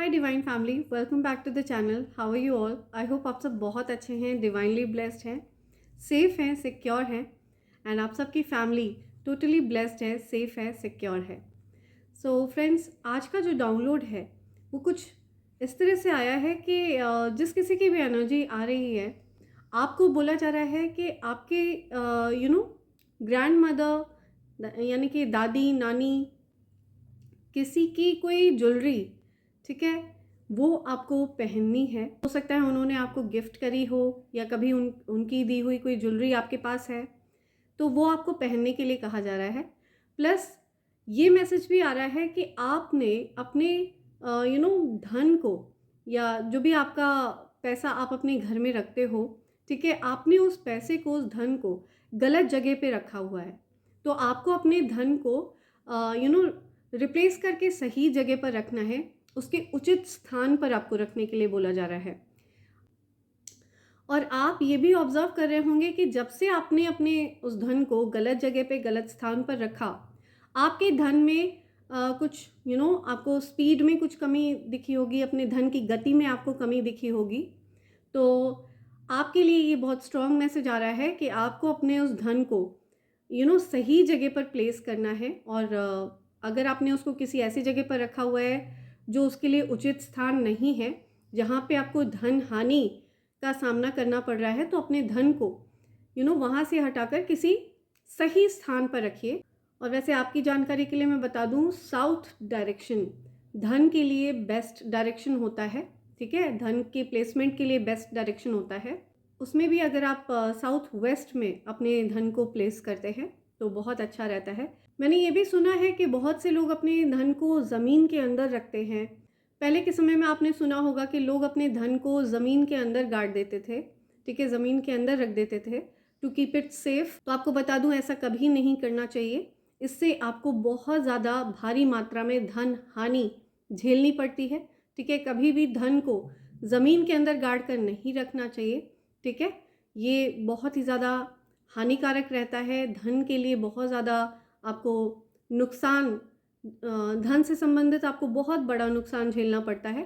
Hi divine family, welcome back to the channel. How are you all? I hope आप सब बहुत अच्छे हैं, डिवाइनली ब्लेस्ड हैं, सेफ हैं, सिक्योर हैं एंड आप सबकी फैमिली टोटली ब्लेस्ड है, सेफ है, सिक्योर है। सो फ्रेंड्स, आज का जो डाउनलोड है वो कुछ इस तरह से आया है कि जिस किसी की भी एनर्जी आ रही है, आपको बोला जा रहा है कि आपके ग्रैंड मदर यानी कि दादी नानी, किसी की कोई ज्वेलरी, ठीक है, वो आपको पहननी है। हो सकता है उन्होंने आपको गिफ्ट करी हो या कभी उनकी दी हुई कोई ज्वेलरी आपके पास है, तो वो आपको पहनने के लिए कहा जा रहा है। प्लस ये मैसेज भी आ रहा है कि आपने अपने धन को या जो भी आपका पैसा आप अपने घर में रखते हो, ठीक है, आपने उस पैसे को, उस धन को गलत जगह पे रखा हुआ है। तो आपको अपने धन को रिप्लेस करके सही जगह पर रखना है, उसके उचित स्थान पर आपको रखने के लिए बोला जा रहा है। और आप ये भी ऑब्जर्व कर रहे होंगे कि जब से आपने अपने उस धन को गलत जगह पे, गलत स्थान पर रखा, आपके धन में कुछ आपको स्पीड में कुछ कमी दिखी होगी, अपने धन की गति में आपको कमी दिखी होगी। तो आपके लिए ये बहुत स्ट्रॉन्ग मैसेज आ रहा है कि आपको अपने उस धन को सही जगह पर प्लेस करना है। और अगर आपने उसको किसी ऐसी जगह पर रखा हुआ है जो उसके लिए उचित स्थान नहीं है, जहाँ पे आपको धन हानि का सामना करना पड़ रहा है, तो अपने धन को वहाँ से हटाकर किसी सही स्थान पर रखिए। और वैसे आपकी जानकारी के लिए मैं बता दूँ, साउथ डायरेक्शन धन के लिए बेस्ट डायरेक्शन होता है, ठीक है, धन के प्लेसमेंट के लिए बेस्ट डायरेक्शन होता है। उसमें भी अगर आप साउथ वेस्ट में अपने धन को प्लेस करते हैं तो बहुत अच्छा रहता है। मैंने ये भी सुना है कि बहुत से लोग अपने धन को ज़मीन के अंदर रखते हैं। पहले के समय में आपने सुना होगा कि लोग अपने धन को ज़मीन के अंदर गाड़ देते थे, ठीक है, ज़मीन के अंदर रख देते थे टू कीप इट सेफ। तो आपको बता दूं, ऐसा कभी नहीं करना चाहिए। इससे आपको बहुत ज़्यादा भारी मात्रा में धन हानि झेलनी पड़ती है, ठीक है। कभी भी धन को ज़मीन के अंदर गाड़ कर नहीं रखना चाहिए, ठीक है। ये बहुत ही ज़्यादा हानिकारक रहता है, धन के लिए बहुत ज़्यादा आपको नुकसान, धन से संबंधित आपको बहुत बड़ा नुकसान झेलना पड़ता है।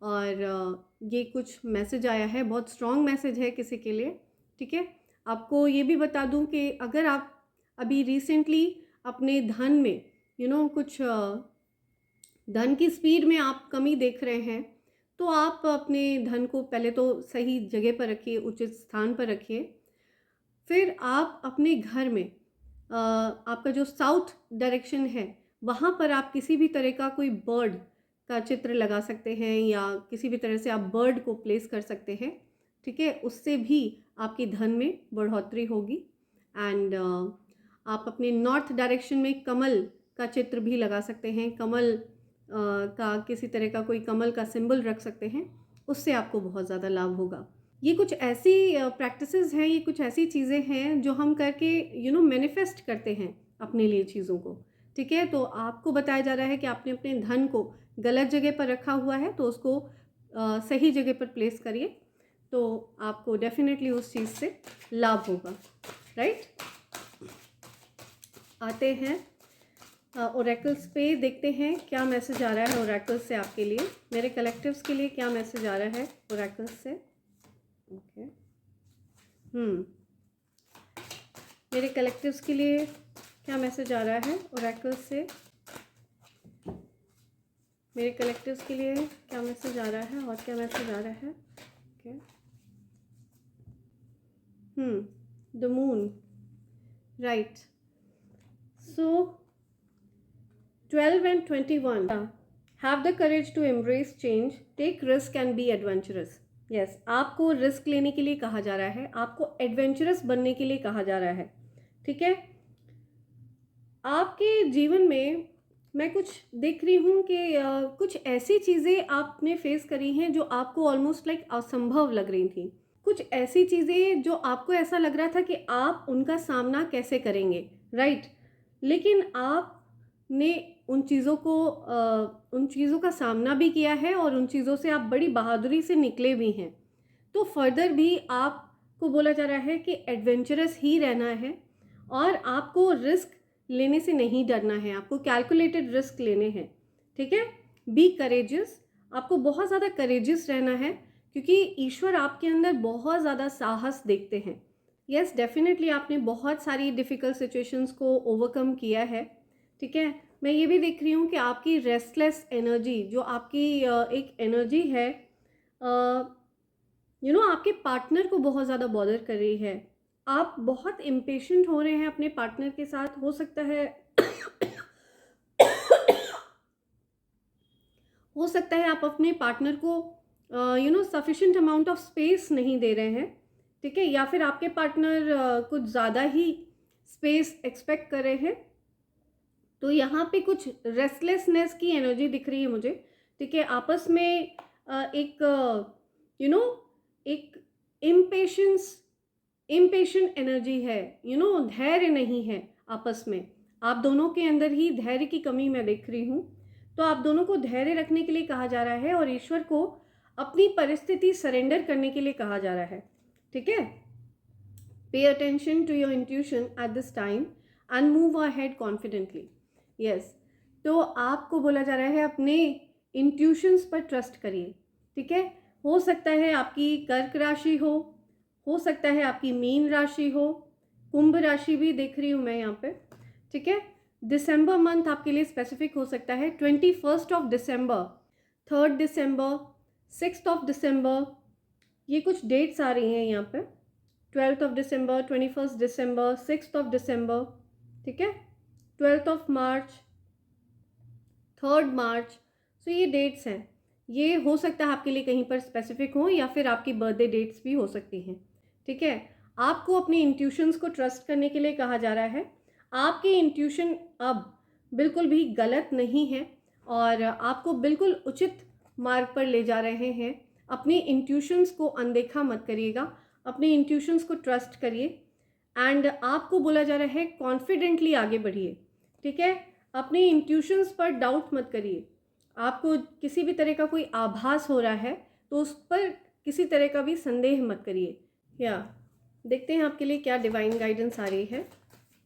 और ये कुछ मैसेज आया है, बहुत स्ट्रॉन्ग मैसेज है किसी के लिए, ठीक है। आपको ये भी बता दूं कि अगर आप अभी रिसेंटली अपने धन में कुछ धन की स्पीड में आप कमी देख रहे हैं, तो आप अपने धन को पहले तो सही जगह पर रखिए, उचित स्थान पर रखिए। फिर आप अपने घर में आपका जो साउथ डायरेक्शन है, वहाँ पर आप किसी भी तरह का कोई बर्ड का चित्र लगा सकते हैं या किसी भी तरह से आप बर्ड को प्लेस कर सकते हैं, ठीक है। उससे भी आपकी धन में बढ़ोतरी होगी। एंड आप अपने नॉर्थ डायरेक्शन में कमल का चित्र भी लगा सकते हैं, कमल का किसी तरह का कोई कमल का सिंबल रख सकते हैं, उससे आपको बहुत ज़्यादा लाभ होगा। ये कुछ ऐसी प्रैक्टिसेस हैं, ये कुछ ऐसी चीज़ें हैं जो हम करके मैनिफेस्ट करते हैं अपने लिए चीज़ों को, ठीक है। तो आपको बताया जा रहा है कि आपने अपने धन को गलत जगह पर रखा हुआ है, तो उसको सही जगह पर प्लेस करिए, तो आपको डेफिनेटली उस चीज़ से लाभ होगा, राइट। आते हैं ओरेकल्स पे, देखते हैं क्या मैसेज आ रहा है ओरेकल्स से आपके लिए, मेरे कलेक्टिव्स के लिए क्या मैसेज आ रहा है ओरेकल्स से। ओके, मेरे कलेक्टिव्स के लिए क्या मैसेज आ रहा है ओरेकल्स से, मेरे कलेक्टिव्स के लिए क्या मैसेज आ रहा है और क्या मैसेज आ रहा है। Okay, the moon, right. So 12 and 21, have the courage to embrace change, take risk and be adventurous. Yes, आपको रिस्क लेने के लिए कहा जा रहा है, आपको एडवेंचरस बनने के लिए कहा जा रहा है, ठीक है। आपके जीवन में मैं कुछ देख रही हूँ कि कुछ ऐसी चीज़ें आपने फेस करी हैं जो आपको ऑलमोस्ट लाइक असंभव लग रही थी। कुछ ऐसी चीज़ें जो आपको ऐसा लग रहा था कि आप उनका सामना कैसे करेंगे, राइट। लेकिन आपने उन चीज़ों का सामना भी किया है और उन चीज़ों से आप बड़ी बहादुरी से निकले भी हैं। तो फर्दर भी आपको बोला जा रहा है कि एडवेंचरस ही रहना है और आपको रिस्क लेने से नहीं डरना है, आपको कैलकुलेटेड रिस्क लेने हैं, ठीक है। बी करेजियस, आपको बहुत ज़्यादा करेजियस रहना है, क्योंकि ईश्वर आपके अंदर बहुत ज़्यादा साहस देखते हैं। यस, डेफिनेटली आपने बहुत सारी डिफ़िकल्ट सिचुएशंस को ओवरकम किया है, ठीक है। मैं ये भी देख रही हूँ कि आपकी रेस्टलेस एनर्जी, जो आपकी एक एनर्जी है, आपके पार्टनर को बहुत ज़्यादा बॉदर कर रही है। आप बहुत इम्पेशेंट हो रहे हैं अपने पार्टनर के साथ, हो सकता है हो सकता है आप अपने पार्टनर को सफिशिएंट अमाउंट ऑफ स्पेस नहीं दे रहे हैं, ठीक है, या फिर आपके पार्टनर कुछ ज़्यादा ही स्पेस एक्सपेक्ट कर रहे हैं। तो यहाँ पे कुछ रेस्टलेसनेस की एनर्जी दिख रही है मुझे, ठीक है। आपस में एक एक इम्पेशेंट एनर्जी है, धैर्य नहीं है आपस में। आप दोनों के अंदर ही धैर्य की कमी मैं देख रही हूँ। तो आप दोनों को धैर्य रखने के लिए कहा जा रहा है और ईश्वर को अपनी परिस्थिति सरेंडर करने के लिए कहा जा रहा है, ठीक है। Pay attention to your intuition at this time and move ahead confidently. Yes, तो आपको बोला जा रहा है अपने इंट्यूशंस पर ट्रस्ट करिए, ठीक है। हो सकता है आपकी कर्क राशि हो सकता है आपकी मीन राशि हो, कुंभ राशि भी देख रही हूँ मैं यहाँ पे, ठीक है। दिसंबर मंथ आपके लिए स्पेसिफिक हो सकता है। 21 of December, 3 December, 6 of December, ये कुछ डेट्स आ रही हैं यहाँ पे। 12 of December, 21 December, 6 of December, ठीक है, 12 ऑफ मार्च, 3 मार्च। सो ये डेट्स हैं, ये हो सकता है आपके लिए कहीं पर स्पेसिफिक हो या फिर आपकी बर्थडे डेट्स भी हो सकती हैं, ठीक है। आपको अपनी इंट्यूशंस को ट्रस्ट करने के लिए कहा जा रहा है। आपकी इंट्यूशन अब बिल्कुल भी गलत नहीं है और आपको बिल्कुल उचित मार्ग पर ले जा रहे हैं। अपनी इंट्यूशंस को अनदेखा मत करिएगा, अपनी इंट्यूशंस को ट्रस्ट करिए एंड आपको बोला जा रहा है कॉन्फिडेंटली आगे बढ़िए, ठीक है। अपनी इंट्यूशंस पर डाउट मत करिए। आपको किसी भी तरह का कोई आभास हो रहा है तो उस पर किसी तरह का भी संदेह मत करिए। या देखते हैं आपके लिए क्या डिवाइन गाइडेंस आ रही है,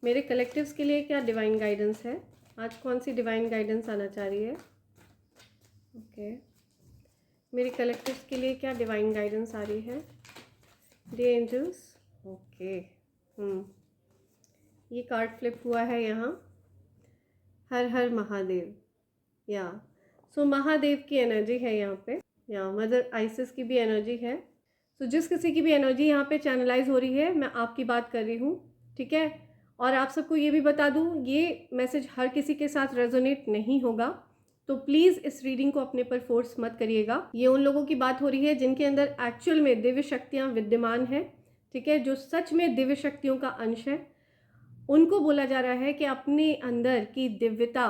मेरे कलेक्टिव्स के लिए क्या डिवाइन गाइडेंस है आज, कौन सी डिवाइन गाइडेंस आना चाह रही है। ओके, मेरे कलेक्टिव्स के लिए क्या डिवाइन गाइडेंस आ रही है, डियर एंजल्स। ओके, ये कार्ड फ्लिप हुआ है यहाँ, हर हर महादेव। या सो महादेव की एनर्जी है यहाँ पे, या मदर आइसिस की भी एनर्जी है। सो जिस किसी की भी एनर्जी यहाँ पे चैनलाइज हो रही है, मैं आपकी बात कर रही हूँ, ठीक है। और आप सबको ये भी बता दूँ, ये मैसेज हर किसी के साथ रेजोनेट नहीं होगा, तो प्लीज़ इस रीडिंग को अपने पर फोर्स मत करिएगा। ये उन लोगों की बात हो रही है जिनके अंदर एक्चुअल में दिव्य शक्तियाँ विद्यमान हैं, ठीक है, जो सच में दिव्य शक्तियों का अंश है। उनको बोला जा रहा है कि अपने अंदर की दिव्यता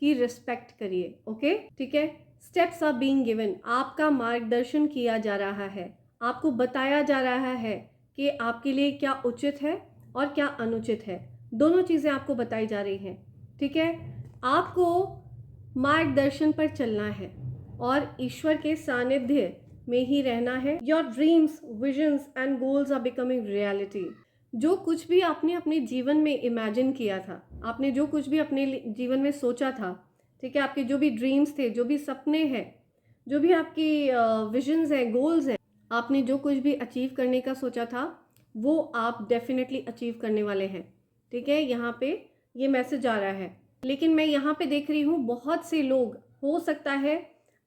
की रिस्पेक्ट करिए, ओके, ठीक है। स्टेप्स आर बीइंग गिवन, आपका मार्गदर्शन किया जा रहा है, आपको बताया जा रहा है कि आपके लिए क्या उचित है और क्या अनुचित है, दोनों चीज़ें आपको बताई जा रही हैं, ठीक है। आपको मार्गदर्शन पर चलना है और ईश्वर के सानिध्य में ही रहना है। Your dreams, visions and goals are becoming reality. जो कुछ भी आपने अपने जीवन में इमेजिन किया था, आपने जो कुछ भी अपने जीवन में सोचा था, ठीक है, आपके जो भी ड्रीम्स थे, जो भी सपने हैं, जो भी आपकी विजन्स हैं, गोल्स हैं, आपने जो कुछ भी अचीव करने का सोचा था, वो आप डेफिनेटली अचीव करने वाले हैं, ठीक है। यहाँ पे ये मैसेज आ रहा है। लेकिन मैं यहाँ पे देख रही हूँ बहुत से लोग, हो सकता है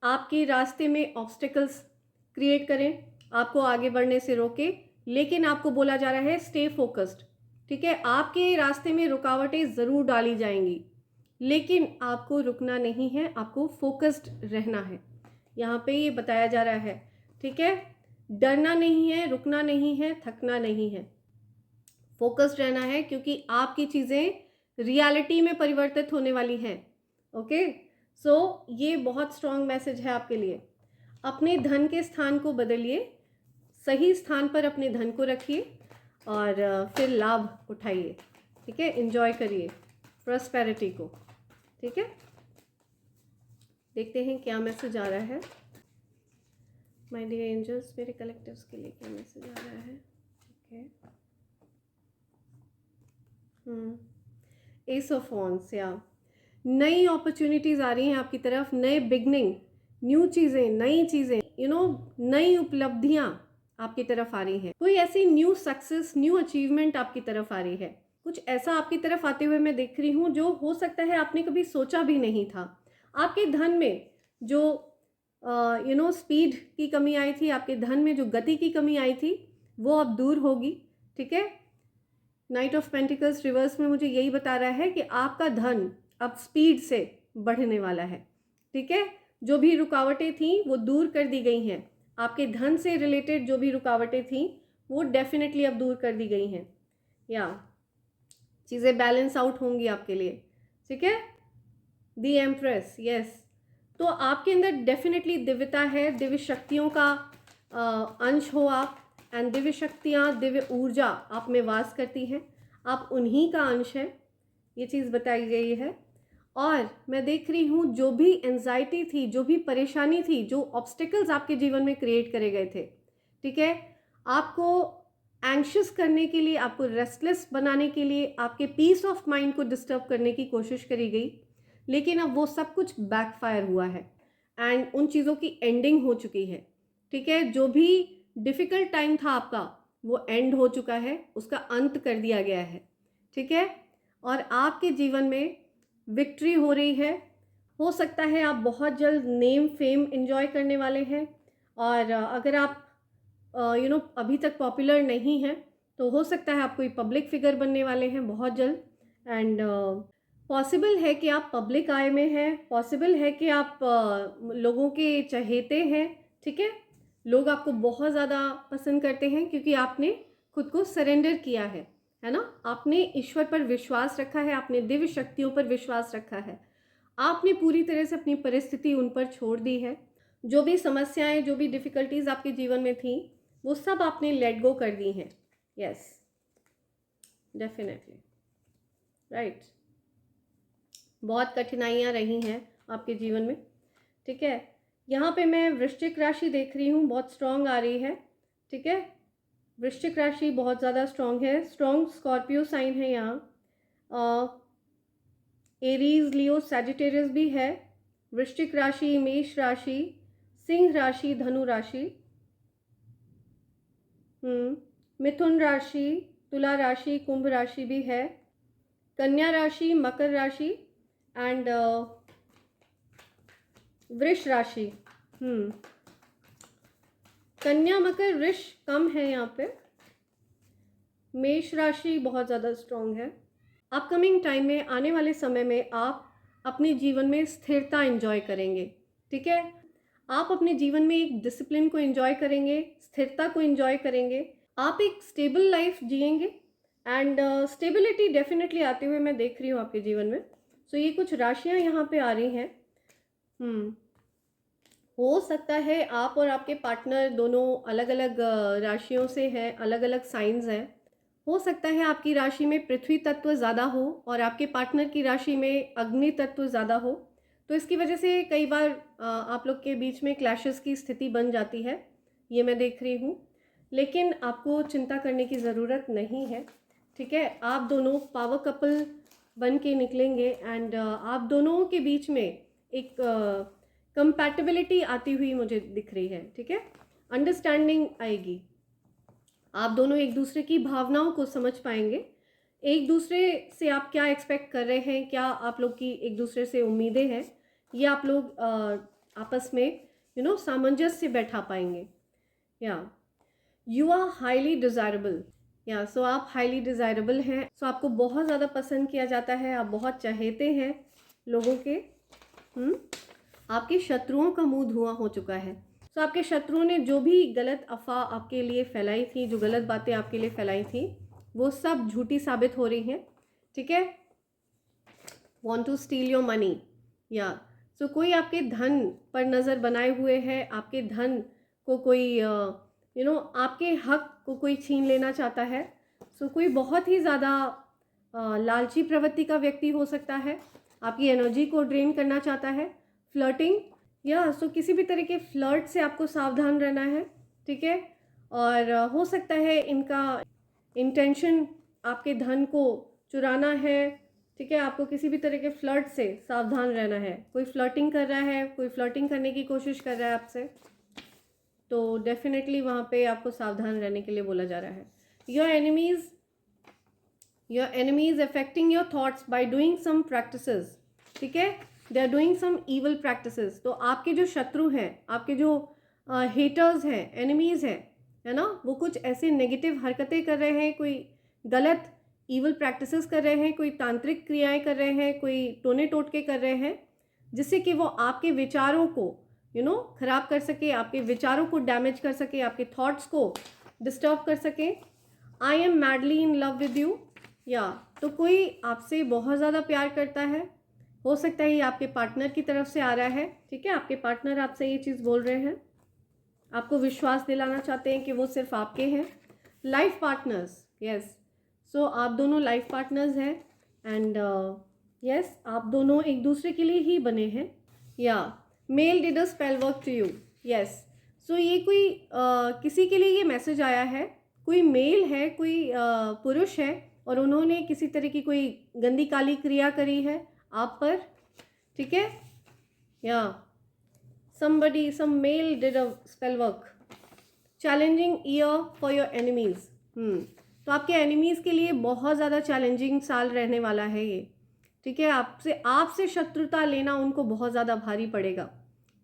आपके रास्ते में ऑब्स्टिकल्स क्रिएट करें, आपको आगे बढ़ने से रोके, लेकिन आपको बोला जा रहा है स्टे फोकस्ड, ठीक है। आपके रास्ते में रुकावटें ज़रूर डाली जाएंगी, लेकिन आपको रुकना नहीं है, आपको फोकस्ड रहना है, यहाँ पे ये बताया जा रहा है, ठीक है। डरना नहीं है, रुकना नहीं है, थकना नहीं है, फोकस्ड रहना है, क्योंकि आपकी चीज़ें रियलिटी में परिवर्तित होने वाली हैं, ओके। सो ये बहुत स्ट्रॉन्ग मैसेज है आपके लिए। अपने धन के स्थान को बदलिए, सही स्थान पर अपने धन को रखिए और फिर लाभ उठाइए, ठीक है, एंजॉय करिए प्रॉस्पेरिटी को, ठीक है। देखते हैं क्या मैसेज आ रहा है माय डियर एंजल्स, मेरे कलेक्टिव्स के लिए क्या मैसेज आ रहा है। ओके, एस ऑफ वॉन्ड्स, या नई अपॉर्चुनिटीज़ आ रही हैं आपकी तरफ, नए बिगनिंग न्यू चीज़ें, नई चीज़ें, नई उपलब्धियाँ आपकी तरफ आ रही हैं। कोई ऐसी न्यू सक्सेस, न्यू अचीवमेंट आपकी तरफ आ रही है। कुछ ऐसा आपकी तरफ आते हुए मैं देख रही हूँ जो हो सकता है आपने कभी सोचा भी नहीं था। आपके धन में जो स्पीड की कमी आई थी, आपके धन में जो गति की कमी आई थी, वो अब दूर होगी। ठीक है, नाइट ऑफ पेंटिकल्स रिवर्स में मुझे यही बता रहा है कि आपका धन अब स्पीड से बढ़ने वाला है। ठीक है, जो भी रुकावटें थी वो दूर कर दी गई हैं। आपके धन से रिलेटेड जो भी रुकावटें थी वो डेफिनेटली अब दूर कर दी गई हैं, या चीज़ें बैलेंस आउट होंगी आपके लिए। ठीक है, दी एम्प्रेस, यस। तो आपके अंदर डेफिनेटली दिव्यता है, दिव्य शक्तियों का अंश हो आप, एंड दिव्य शक्तियाँ, दिव्य ऊर्जा आप में वास करती हैं, आप उन्हीं का अंश है, ये चीज़ बताई गई है। और मैं देख रही हूँ जो भी एंजाइटी थी, जो भी परेशानी थी, जो ऑब्स्टिकल्स आपके जीवन में क्रिएट करे गए थे, ठीक है, आपको एंग्शियस करने के लिए, आपको रेस्टलेस बनाने के लिए, आपके पीस ऑफ माइंड को डिस्टर्ब करने की कोशिश करी गई, लेकिन अब वो सब कुछ बैकफायर हुआ है एंड उन चीज़ों की एंडिंग हो चुकी है। ठीक है, जो भी डिफ़िकल्ट टाइम था आपका वो एंड हो चुका है, उसका अंत कर दिया गया है। ठीक है, और आपके जीवन में विक्ट्री हो रही है। हो सकता है आप बहुत जल्द नेम फेम एंजॉय करने वाले हैं, और अगर आप अभी तक पॉपुलर नहीं हैं तो हो सकता है आप कोई पब्लिक फिगर बनने वाले हैं बहुत जल्द। एंड पॉसिबल है कि आप पब्लिक आय में हैं, पॉसिबल है कि आप लोगों के चहेते हैं। ठीक है, लोग आपको बहुत ज़्यादा पसंद करते हैं क्योंकि आपने खुद को सरेंडर किया है ना, आपने ईश्वर पर विश्वास रखा है, आपने दिव्य शक्तियों पर विश्वास रखा है, आपने पूरी तरह से अपनी परिस्थिति उन पर छोड़ दी है। जो भी समस्याएं, जो भी डिफ़िकल्टीज आपके जीवन में थी वो सब आपने लेट गो कर दी हैं। Yes, definitely, right. बहुत कठिनाइयाँ रही हैं आपके जीवन में। ठीक है, यहाँ पे मैं वृश्चिक राशि देख रही हूँ, बहुत स्ट्रॉन्ग आ रही है। ठीक है, वृश्चिक राशि बहुत ज़्यादा स्ट्रॉन्ग है, स्ट्रॉन्ग स्कॉर्पियो साइन है यहाँ। एरीज, लियो, सैजिटेरियस भी है। वृश्चिक राशि, मेष राशि, सिंह राशि, धनु राशि, मिथुन राशि, तुला राशि, कुंभ राशि भी है, कन्या राशि, मकर राशि एंड वृष राशि। कन्या, मकर, वृष कम है यहाँ पे, मेष राशि बहुत ज़्यादा स्ट्रॉन्ग है। अपकमिंग टाइम में, आने वाले समय में आप अपने जीवन में स्थिरता एंजॉय करेंगे। ठीक है, आप अपने जीवन में एक डिसिप्लिन को एंजॉय करेंगे, स्थिरता को एंजॉय करेंगे, आप एक स्टेबल लाइफ जिएंगे एंड स्टेबिलिटी डेफिनेटली आते हुए मैं देख रही हूँ आपके जीवन में। सो ये कुछ राशियाँ यहाँ पे आ रही हैं। हो सकता है आप और आपके पार्टनर दोनों अलग अलग राशियों से हैं, अलग अलग साइंस हैं। हो सकता है आपकी राशि में पृथ्वी तत्व ज़्यादा हो और आपके पार्टनर की राशि में अग्नि तत्व ज़्यादा हो, तो इसकी वजह से कई बार आप लोग के बीच में क्लैशेस की स्थिति बन जाती है, ये मैं देख रही हूँ। लेकिन आपको चिंता करने की ज़रूरत नहीं है। ठीक है, आप दोनों पावर कपल बन के निकलेंगे एंड आप दोनों के बीच में एक कंपैटिबिलिटी आती हुई मुझे दिख रही है। ठीक है, अंडरस्टैंडिंग आएगी, आप दोनों एक दूसरे की भावनाओं को समझ पाएंगे, एक दूसरे से आप क्या एक्सपेक्ट कर रहे हैं, क्या आप लोग की एक दूसरे से उम्मीदें हैं, ये आप लोग आपस में सामंजस्य बैठा पाएंगे। या यू आर हाईली डिज़ायरेबल, या सो आप हाईली डिज़ायरेबल हैं, सो आपको बहुत ज़्यादा पसंद किया जाता है, आप बहुत चहेते हैं लोगों के। आपके शत्रुओं का मुंह धुआं हो चुका है। तो आपके शत्रुओं ने जो भी गलत अफवाह आपके लिए फैलाई थी, जो गलत बातें आपके लिए फैलाई थी, वो सब झूठी साबित हो रही हैं। ठीक है, want to steal your money, या सो कोई आपके धन पर नज़र बनाए हुए है, आपके धन को कोई आपके हक को कोई छीन लेना चाहता है। सो कोई बहुत ही ज़्यादा लालची प्रवृत्ति का व्यक्ति हो सकता है, आपकी एनर्जी को ड्रेन करना चाहता है। फ्लर्टिंग, या सो किसी भी तरह के फ्लर्ट से आपको सावधान रहना है। ठीक है, और हो सकता है इनका इंटेंशन आपके धन को चुराना है। ठीक है, आपको किसी भी तरह के फ्लर्ट से सावधान रहना है। कोई फ्लर्टिंग कर रहा है, कोई फ्लर्टिंग करने की कोशिश कर रहा है आपसे, तो डेफिनेटली वहाँ पे आपको सावधान रहने के लिए बोला जा रहा है। Your enemies affecting your thoughts by doing some practices, ठीक है, they are doing some evil practices. तो आपके जो शत्रु हैं, आपके जो हेटर्स हैं, एनिमीज हैं, है ना, वो कुछ ऐसे नेगेटिव हरकतें कर रहे हैं, कोई गलत ईवल प्रैक्टिसेस कर रहे हैं, कोई तांत्रिक क्रियाएं कर रहे हैं, कोई टोने टोटके कर रहे हैं, जिससे कि वो आपके विचारों को खराब कर सके, आपके विचारों को डैमेज कर सके, आपके थॉट्स को डिस्टर्ब कर सके। I am madly in love with you, या तो कोई आपसे बहुत ज़्यादा प्यार करता है, हो सकता है ये आपके पार्टनर की तरफ से आ रहा है, ठीक है, आपके पार्टनर आपसे ये चीज़ बोल रहे हैं, आपको विश्वास दिलाना चाहते हैं कि वो सिर्फ आपके हैं। लाइफ पार्टनर्स, यस, सो आप दोनों लाइफ पार्टनर्स हैं, एंड यस, आप दोनों एक दूसरे के लिए ही बने हैं। या मेल did a spell work to you, yes, so ये कोई किसी के लिए ये मैसेज आया है, कोई मेल है, कोई पुरुष है, और उन्होंने किसी तरह की कोई गंदी काली क्रिया करी है आप पर, ठीक है, या somebody, some male did a spell work, challenging year for your enemies। तो आपके एनिमीज के लिए बहुत ज़्यादा चैलेंजिंग साल रहने वाला है ये, ठीक है, आपसे शत्रुता लेना उनको बहुत ज़्यादा भारी पड़ेगा,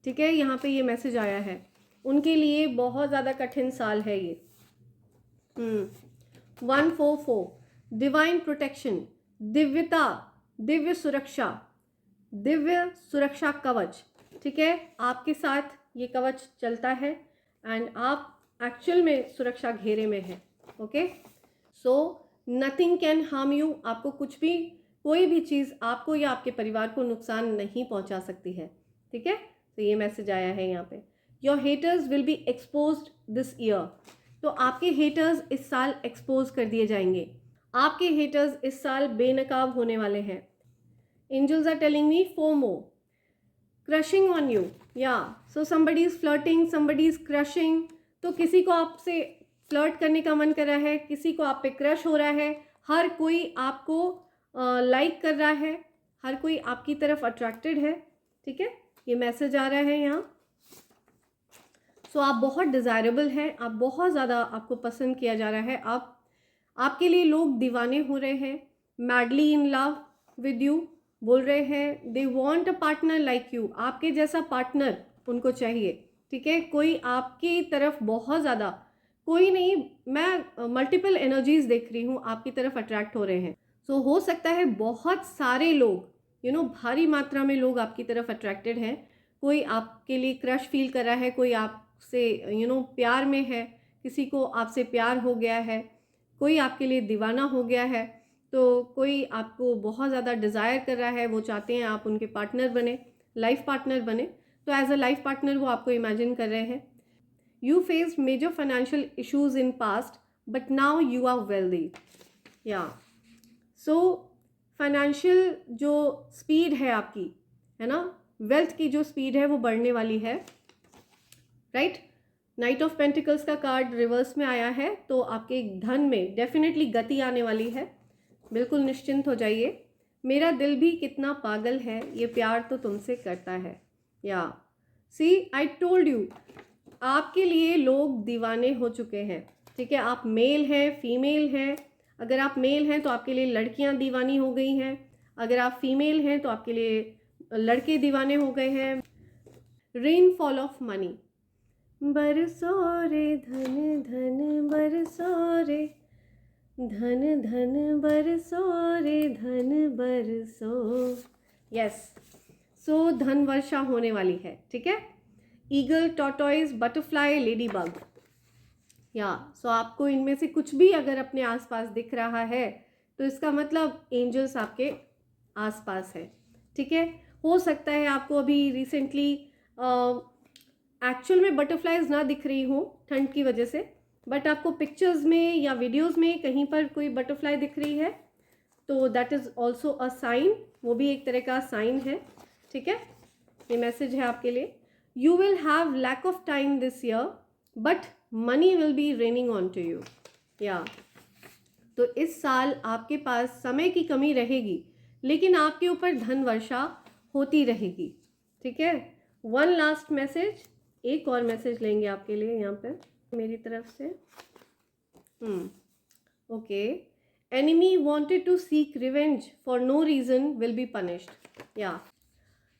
ठीक है, यहाँ पे ये मैसेज आया है, उनके लिए बहुत ज़्यादा कठिन साल है ये। 144 डिवाइन प्रोटेक्शन, दिव्यता, दिव्य सुरक्षा कवच, ठीक है, आपके साथ ये कवच चलता है, एंड आप एक्चुअल में सुरक्षा घेरे में हैं। Okay, so nothing can harm you, आपको कुछ भी, कोई भी चीज़ आपको या आपके परिवार को नुकसान नहीं पहुंचा सकती है, ठीक है। तो ये मैसेज आया है यहाँ पे, your haters will be exposed this year, तो आपके हेटर्स इस साल एक्सपोज कर दिए जाएंगे, आपके हेटर्स इस साल बेनकाब होने वाले हैं। Angels are telling me FOMO, crushing on you, या so somebody is flirting, somebody is crushing, तो किसी को आपसे फ्लर्ट करने का मन कर रहा है, किसी को आप पे क्रश हो रहा है, हर कोई आपको लाइक कर रहा है, हर कोई आपकी तरफ अट्रैक्टेड है, ठीक है, ये मैसेज आ रहा है यहाँ। सो आप बहुत डिज़ायरेबल हैं, आप बहुत ज़्यादा, आपको पसंद किया जा रहा है, आपके लिए लोग दीवाने हो रहे हैं, madly in love with you बोल रहे हैं, they want a partner like you, आपके जैसा पार्टनर उनको चाहिए, ठीक है, कोई आपकी तरफ बहुत ज़्यादा, कोई नहीं, मैं मल्टीपल एनर्जीज देख रही हूँ आपकी तरफ अट्रैक्ट हो रहे हैं। सो हो सकता है बहुत सारे लोग, भारी मात्रा में लोग आपकी तरफ अट्रैक्टेड हैं, कोई आपके लिए क्रश फील कर रहा है, कोई आपसे प्यार में है, किसी को आपसे प्यार हो गया है, कोई आपके लिए दीवाना हो गया है, तो कोई आपको बहुत ज़्यादा डिज़ायर कर रहा है, वो चाहते हैं आप उनके पार्टनर बने, लाइफ पार्टनर बने, तो एज अ लाइफ पार्टनर वो आपको इमेजिन कर रहे हैं। You faced major financial issues in past but now you are wealthy, या सो फाइनेंशियल जो स्पीड है आपकी, है ना, वेल्थ की जो स्पीड है वो बढ़ने वाली है, राइट। नाइट ऑफ पेंटिकल्स का कार्ड रिवर्स में आया है, तो आपके धन में डेफिनेटली गति आने वाली है, बिल्कुल निश्चिंत हो जाइए। मेरा दिल भी कितना पागल है, ये प्यार तो तुमसे करता है, या सी आई टोल्ड यू, आपके लिए लोग दीवाने हो चुके हैं, ठीक है, आप मेल हैं, फीमेल हैं, अगर आप मेल हैं तो आपके लिए लड़कियां दीवानी हो गई हैं, अगर आप फीमेल हैं तो आपके लिए लड़के दीवाने हो गए हैं। रेनफॉल ऑफ मनी, बरसो रे धन धन बरसो रे, धन धन बरसो रे धन बरसो, यस, सो धन वर्षा होने वाली है, ठीक है। Eagle, tortoise, butterfly, lady bug, या सो आपको इनमें से कुछ भी अगर अपने आसपास दिख रहा है तो इसका मतलब एंजल्स आपके आसपास है, ठीक है। हो सकता है आपको अभी रिसेंटली एक्चुअल में बटरफ्लाइज ना दिख रही हो ठंड की वजह से, बट आपको पिक्चर्स में या वीडियोस में कहीं पर कोई बटरफ्लाई दिख रही है, तो that is also a sign, वो भी एक तरह का साइन है, ठीक है। ये मैसेज है आपके लिए। You will have lack of time this year but money will be raining on to you, या तो इस साल आपके पास समय की कमी रहेगी, लेकिन आपके ऊपर धन वर्षा होती रहेगी। ठीक है, वन लास्ट मैसेज, एक और मैसेज लेंगे आपके लिए यहाँ पे मेरी तरफ से। Okay, enemy wanted to seek revenge for no reason will be punished. या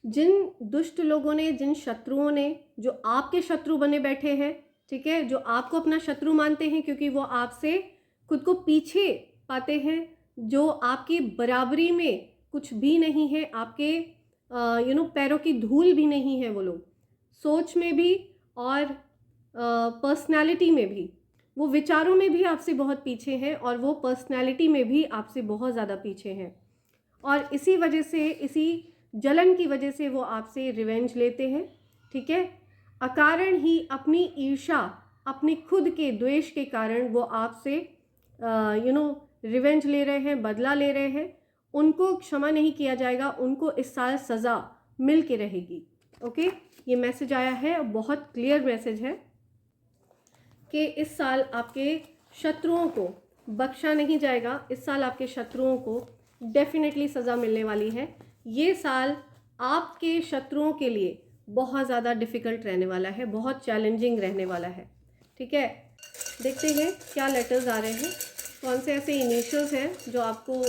जिन दुष्ट लोगों ने, जिन शत्रुओं ने, जो आपके शत्रु बने बैठे हैं, ठीक है, जो आपको अपना शत्रु मानते हैं क्योंकि वो आपसे खुद को पीछे पाते हैं, जो आपकी बराबरी में कुछ भी नहीं है, आपके पैरों की धूल भी नहीं है, वो लोग सोच में भी और पर्सनालिटी में भी, वो विचारों में भी आपसे बहुत पीछे हैं और वो पर्सनालिटी में भी आपसे बहुत ज़्यादा पीछे हैं। और इसी वजह से, इसी जलन की वजह से वो आपसे रिवेंज लेते हैं। ठीक है, अकारण ही अपनी ईर्ष्या, अपने खुद के द्वेष के कारण वो आपसे रिवेंज ले रहे हैं, बदला ले रहे हैं। उनको क्षमा नहीं किया जाएगा, उनको इस साल सज़ा मिल के रहेगी। ओके, ये मैसेज आया है, बहुत क्लियर मैसेज है कि इस साल आपके शत्रुओं को बख्शा नहीं जाएगा। इस साल आपके शत्रुओं को डेफिनेटली सज़ा मिलने वाली है। ये साल आपके शत्रुओं के लिए बहुत ज़्यादा डिफ़िकल्ट रहने वाला है, बहुत चैलेंजिंग रहने वाला है। ठीक है, देखते हैं क्या लेटर्स आ रहे हैं, कौन से ऐसे इनिशियल्स हैं जो आपको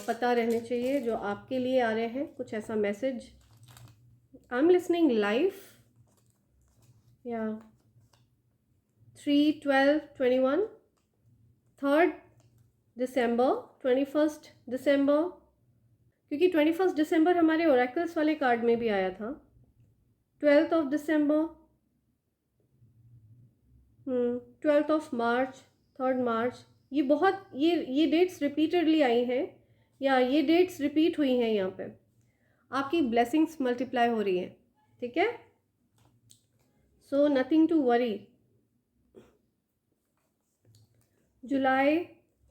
पता रहने चाहिए, जो आपके लिए आ रहे हैं। कुछ ऐसा message, I am listening live. या 3/12/21, 3rd दिसंबर, 21 दिसंबर, क्योंकि 21 दिसंबर हमारे ओरेकल्स वाले कार्ड में भी आया था। 12 दिसंबर, 12 मार्च, 3 मार्च, ये बहुत ये डेट्स रिपीटेडली आई हैं, या ये डेट्स रिपीट हुई हैं। यहाँ पे आपकी ब्लेसिंग्स मल्टीप्लाई हो रही हैं। ठीक है, सो नथिंग टू वरी। जुलाई,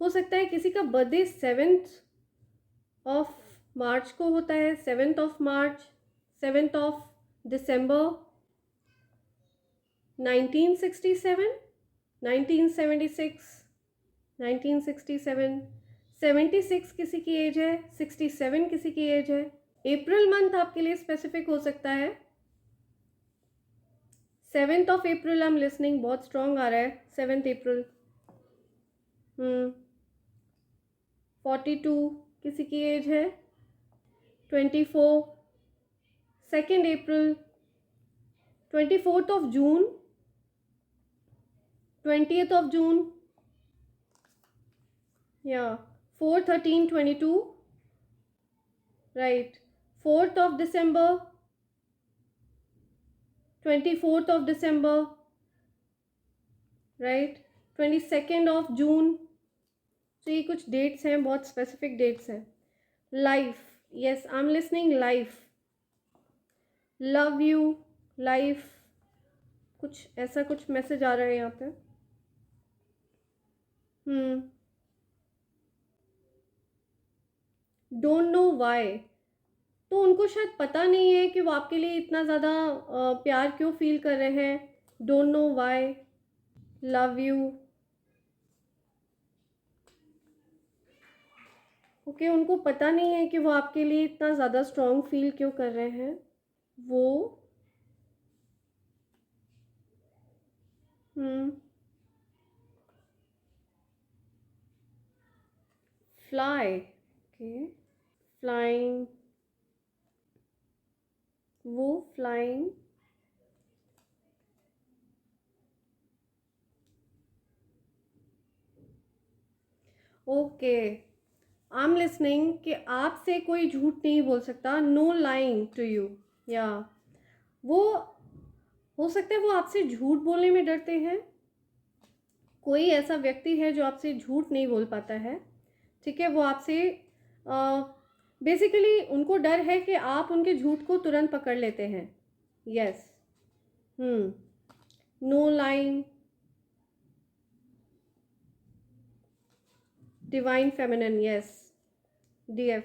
हो सकता है किसी का बर्थडे 7th ऑफ मार्च को होता है, 7th of March, 7th of December, 1967, 1976, 1967, 76 किसी की एज है, 67 किसी की एज है। अप्रैल मंथ आपके लिए स्पेसिफिक हो सकता है। 7th of April I am listening, बहुत स्ट्रॉन्ग आ रहा है 7th अप्रैल। 42 किसी की एज है, 24, 2nd April, 24th of June, 20th of June, या 4/13/22, right, 4th of December, 24th of December, right, 22nd of June. तो ये कुछ डेट्स हैं, बहुत स्पेसिफिक डेट्स हैं। Life, yes I am listening life, love you, life, कुछ ऐसा कुछ मैसेज आ रहा है यहाँ पे। डोंट नो वाई, तो उनको शायद पता नहीं है कि वो आपके लिए इतना ज़्यादा प्यार क्यों फील कर रहे हैं। Don't know why, love you. Okay, उनको पता नहीं है कि वो आपके लिए इतना ज़्यादा स्ट्रॉन्ग फील क्यों कर रहे हैं। वो फ्लाई, ओके, फ्लाइंग, वो flying, okay, I am listening कि आपसे कोई झूठ नहीं बोल सकता, नो लाइंग टू यू। या वो हो सकता है वो आपसे झूठ बोलने में डरते हैं। कोई ऐसा व्यक्ति है जो आपसे झूठ नहीं बोल पाता है। ठीक है, वो आपसे बेसिकली उनको डर है कि आप उनके झूठ को तुरंत पकड़ लेते हैं। Yes, no lying, divine feminine, yes, DF।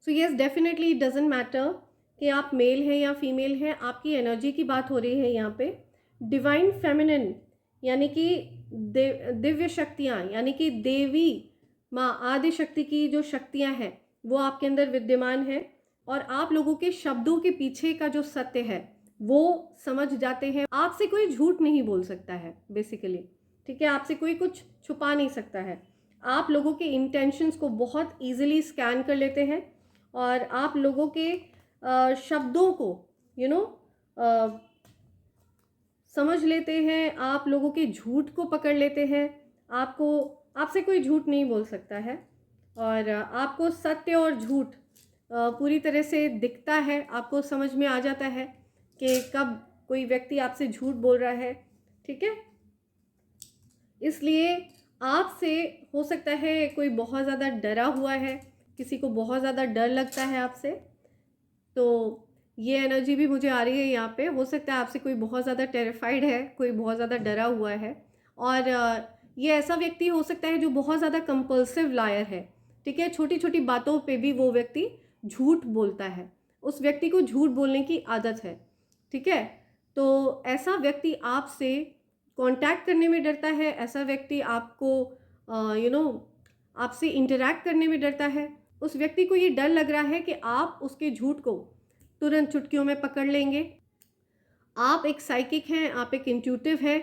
So yes, definitely it doesn't matter कि आप मेल हैं या फीमेल हैं, आपकी एनर्जी की बात हो रही है यहाँ पे। डिवाइन फेमिनिन यानी कि दिव्य शक्तियाँ, यानी कि देवी माँ आदिशक्ति की जो शक्तियाँ हैं वो आपके अंदर विद्यमान है, और आप लोगों के शब्दों के पीछे का जो सत्य है वो समझ जाते हैं। आपसे कोई झूठ नहीं बोल सकता है बेसिकली, ठीक है, आपसे कोई कुछ छुपा नहीं सकता है। आप लोगों के इंटेंशंस को बहुत इजीली स्कैन कर लेते हैं, और आप लोगों के शब्दों को समझ लेते हैं, आप लोगों के झूठ को पकड़ लेते हैं। आपसे कोई झूठ नहीं बोल सकता है, और आपको सत्य और झूठ पूरी तरह से दिखता है, आपको समझ में आ जाता है कि कब कोई व्यक्ति आपसे झूठ बोल रहा है, ठीक है। इसलिए आपसे हो सकता है कोई बहुत ज़्यादा डरा हुआ है, किसी को बहुत ज़्यादा डर लगता है आपसे, तो ये एनर्जी भी मुझे आ रही है यहाँ पे। हो सकता है आपसे कोई बहुत ज़्यादा टेरिफाइड है, कोई बहुत ज़्यादा डरा हुआ है, और ये ऐसा व्यक्ति हो सकता है जो बहुत ज़्यादा कंपल्सिव लायर है, ठीक है। छोटी छोटी बातों पे भी वो व्यक्ति झूठ बोलता है, उस व्यक्ति को झूठ बोलने की आदत है, ठीक है। तो ऐसा व्यक्ति आपसे कांटेक्ट करने में डरता है, ऐसा व्यक्ति आपको आपसे इंटरैक्ट करने में डरता है। उस व्यक्ति को ये डर लग रहा है कि आप उसके झूठ को तुरंत चुटकियों में पकड़ लेंगे। आप एक साइकिक हैं, आप एक इंट्यूटिव हैं,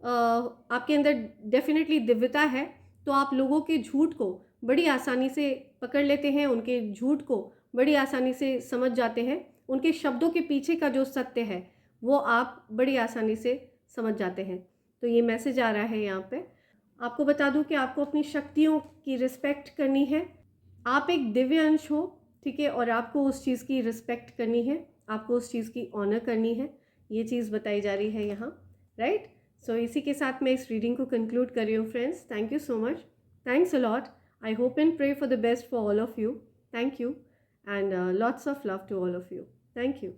आपके अंदर डेफिनेटली दिव्यता है, तो आप लोगों के झूठ को बड़ी आसानी से पकड़ लेते हैं, उनके झूठ को बड़ी आसानी से समझ जाते हैं, उनके शब्दों के पीछे का जो सत्य है वो आप बड़ी आसानी से समझ जाते हैं। तो ये मैसेज आ रहा है यहाँ पे। आपको बता दूं कि आपको अपनी शक्तियों की रिस्पेक्ट करनी है। आप एक दिव्य अंश हो, ठीक है, और आपको उस चीज़ की रिस्पेक्ट करनी है, आपको उस चीज़ की ऑनर करनी है, ये चीज़ बताई जा रही है यहाँ, राइट। सो इसी के साथ मैं इस रीडिंग को कंक्लूड कर रही हूँ friends. Thank you so much, thanks a lot. I hope and pray for the best for all of you. Thank you, and lots of love to all of you. Thank you.